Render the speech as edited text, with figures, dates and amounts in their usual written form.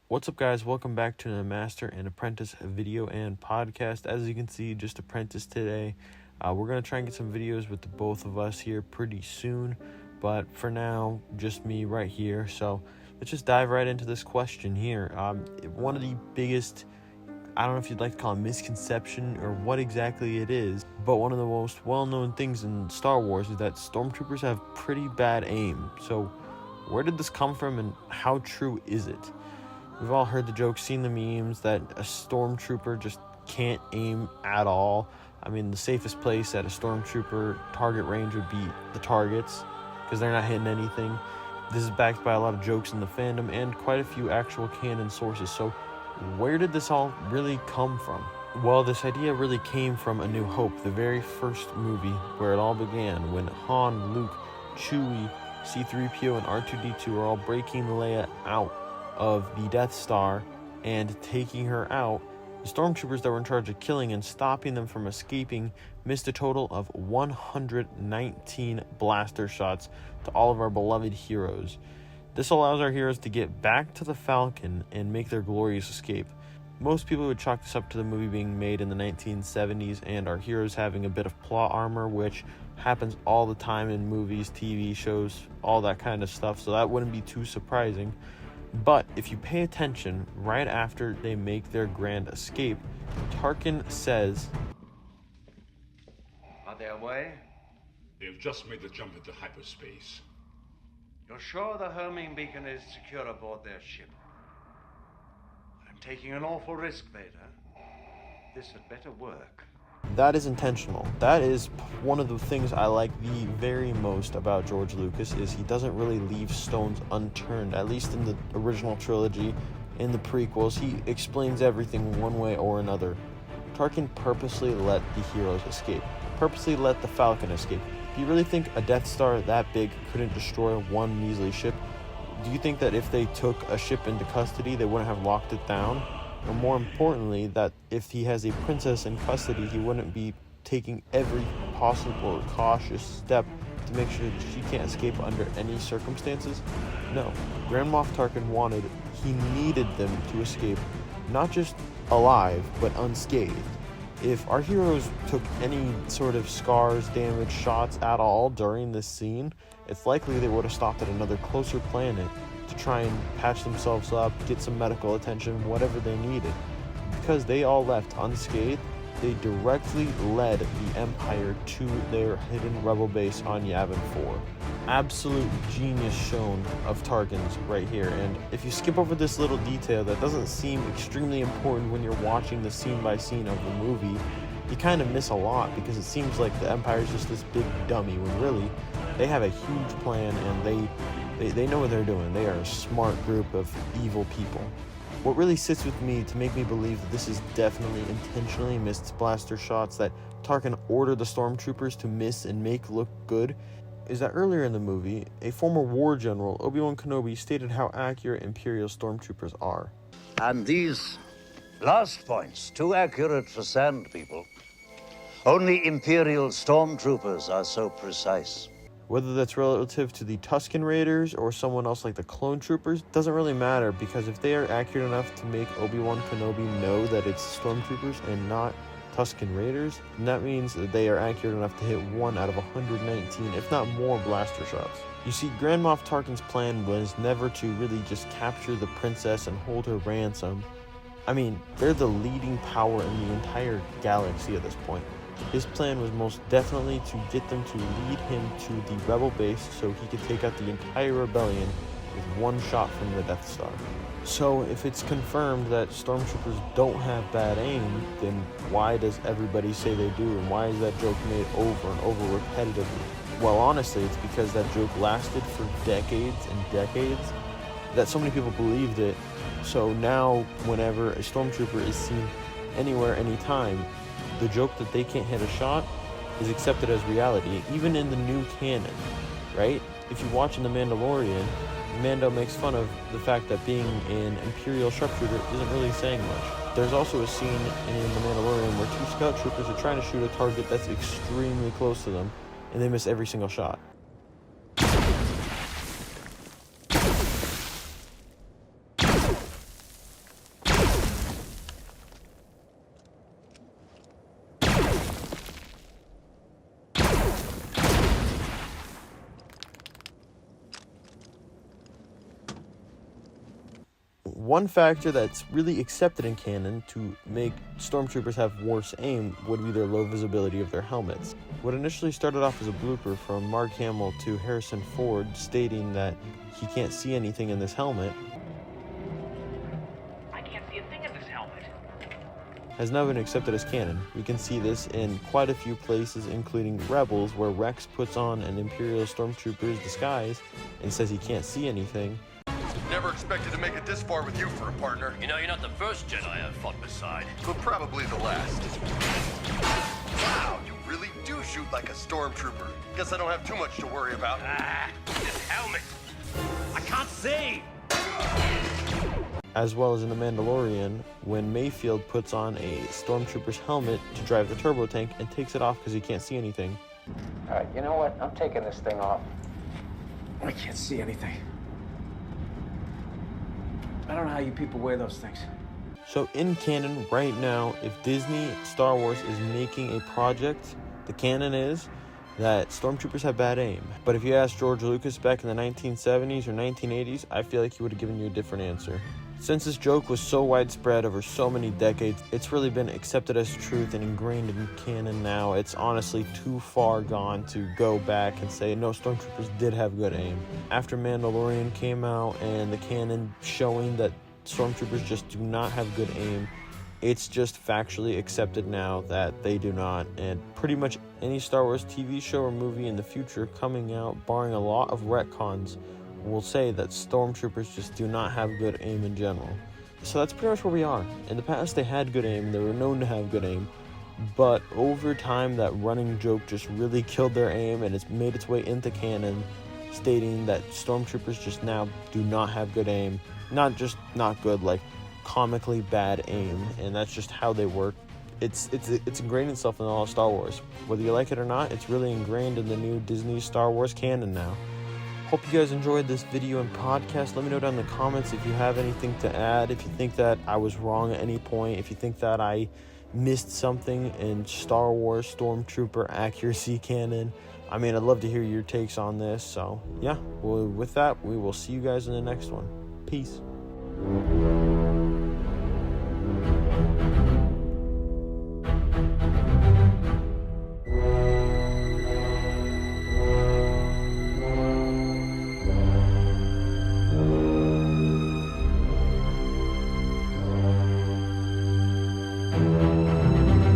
What's up, guys? Welcome back to the Master and Apprentice video and podcast. As you can see, just Apprentice today. We're going to try and get some videos with the both of us here pretty soon, but for now, just me right here. So let's just dive right into this question here. One of the biggest, I don't know if you'd like to call it misconception or what exactly it is, but one of the most well-known things in Star Wars is that Stormtroopers have pretty bad aim. So where did this come from and how true is it? We've all heard the joke, seen the memes that a Stormtrooper just can't aim at all. I mean, the safest place at a Stormtrooper target range would be the targets because they're not hitting anything. This is backed by a lot of jokes in the fandom and quite a few actual canon sources. So where did this all really come from? Well, this idea really came from A New Hope, the very first movie where it all began, when Han, Luke, Chewie, C-3PO, and R2-D2 were all breaking Leia out of the Death Star and taking her out. The Stormtroopers that were in charge of killing and stopping them from escaping missed a total of 119 blaster shots to all of our beloved heroes. This allows our heroes to get back to the Falcon and make their glorious escape. Most people would chalk this up to the movie being made in the 1970s and our heroes having a bit of plot armor, which happens all the time in movies, TV shows, all that kind of stuff, so that wouldn't be too surprising. But if you pay attention, right after they make their grand escape, Tarkin says, "Are they away? They've just made the jump into hyperspace. You're sure the homing beacon is secure aboard their ship? I'm taking an awful risk, Vader. This had better work." That is intentional. That is one of the things I like the very most about George Lucas, is he doesn't really leave stones unturned. At least in the original trilogy, in the prequels, he explains everything one way or another. Tarkin purposely let the heroes escape, purposely let the Falcon escape. Do you really think a Death Star that big couldn't destroy one measly ship? Do you think that if they took a ship into custody, they wouldn't have locked it down? Or more importantly, that if he has a princess in custody, he wouldn't be taking every possible cautious step to make sure that she can't escape under any circumstances? No. Grand Moff Tarkin he needed them to escape, not just alive, but unscathed. If our heroes took any sort of scars, damage, shots at all during this scene, it's likely they would have stopped at another closer planet to try and patch themselves up, get some medical attention, whatever they needed. Because they all left unscathed, they directly led the Empire to their hidden rebel base on Yavin 4. Absolute genius shown of Tarkin's right here, and if you skip over this little detail that doesn't seem extremely important when you're watching the scene by scene of the movie, you kind of miss a lot because it seems like the Empire is just this big dummy, when really they have a huge plan and they know what they're doing. They are a smart group of evil people. What really sits with me to make me believe that this is definitely intentionally missed blaster shots that Tarkin ordered the Stormtroopers to miss and make look good is that earlier in the movie, a former war general, Obi-Wan Kenobi, stated how accurate Imperial Stormtroopers are. And these last points, too accurate for sand people. Only Imperial Stormtroopers are so precise. Whether that's relative to the Tusken Raiders or someone else like the Clone Troopers, doesn't really matter, because if they are accurate enough to make Obi-Wan Kenobi know that it's Stormtroopers and not Tusken Raiders, then that means that they are accurate enough to hit 1 out of 119, if not more, blaster shots. You see, Grand Moff Tarkin's plan was never to really just capture the princess and hold her ransom. I mean, they're the leading power in the entire galaxy at this point. His plan was most definitely to get them to lead him to the rebel base so he could take out the entire rebellion with one shot from the Death Star. So if it's confirmed that Stormtroopers don't have bad aim, then why does everybody say they do, and why is that joke made over and over repetitively? Well, honestly, it's because that joke lasted for decades and decades, that so many people believed it. So now whenever a Stormtrooper is seen anywhere, anytime, the joke that they can't hit a shot is accepted as reality, even in the new canon, right? If you watch in The Mandalorian, Mando makes fun of the fact that being an Imperial sharpshooter isn't really saying much. There's also a scene in The Mandalorian where 2 scout troopers are trying to shoot a target that's extremely close to them, and they miss every single shot. one factor that's really accepted in canon to make Stormtroopers have worse aim would be their low visibility of their helmets. What initially started off as a blooper from Mark Hamill to Harrison Ford stating that he can't see anything in this helmet has now been accepted as canon. We can see this in quite a few places, including Rebels, where Rex puts on an Imperial Stormtrooper's disguise and says he can't see anything. Never expected to make it this far with you for a partner. You know, you're not the first Jedi I've fought beside. But probably the last. Wow, you really do shoot like a stormtrooper. Guess I don't have too much to worry about. This helmet! I can't see! As well as in The Mandalorian, when Mayfield puts on a Stormtrooper's helmet to drive the turbo tank and takes it off because he can't see anything. All right, you know what? I'm taking this thing off. I can't see anything. I don't know how you people wear those things. So in canon right now, if Disney Star Wars is making a project, the canon is that Stormtroopers have bad aim. But if you asked George Lucas back in the 1970s or 1980s, I feel like he would have given you a different answer. Since this joke was so widespread over so many decades, it's really been accepted as truth and ingrained in canon now. It's honestly too far gone to go back and say, no, Stormtroopers did have good aim. After Mandalorian came out and the canon showing that Stormtroopers just do not have good aim, it's just factually accepted now that they do not. And pretty much any Star Wars TV show or movie in the future coming out, barring a lot of retcons, will say that Stormtroopers just do not have good aim in general. So that's pretty much where we are. In the past, they had good aim. They were known to have good aim. But over time, that running joke just really killed their aim, and it's made its way into canon, stating that Stormtroopers just now do not have good aim. Not just not good, like comically bad aim. And that's just how they work. It's ingrained itself in all of Star Wars. Whether you like it or not, it's really ingrained in the new Disney Star Wars canon now. Hope you guys enjoyed this video and podcast. Let me know down in the comments if you have anything to add, if you think that I was wrong at any point, if you think that I missed something in Star Wars Stormtrooper accuracy canon. I mean, I'd love to hear your takes on this. So, yeah, well, with that, we will see you guys in the next one. Peace.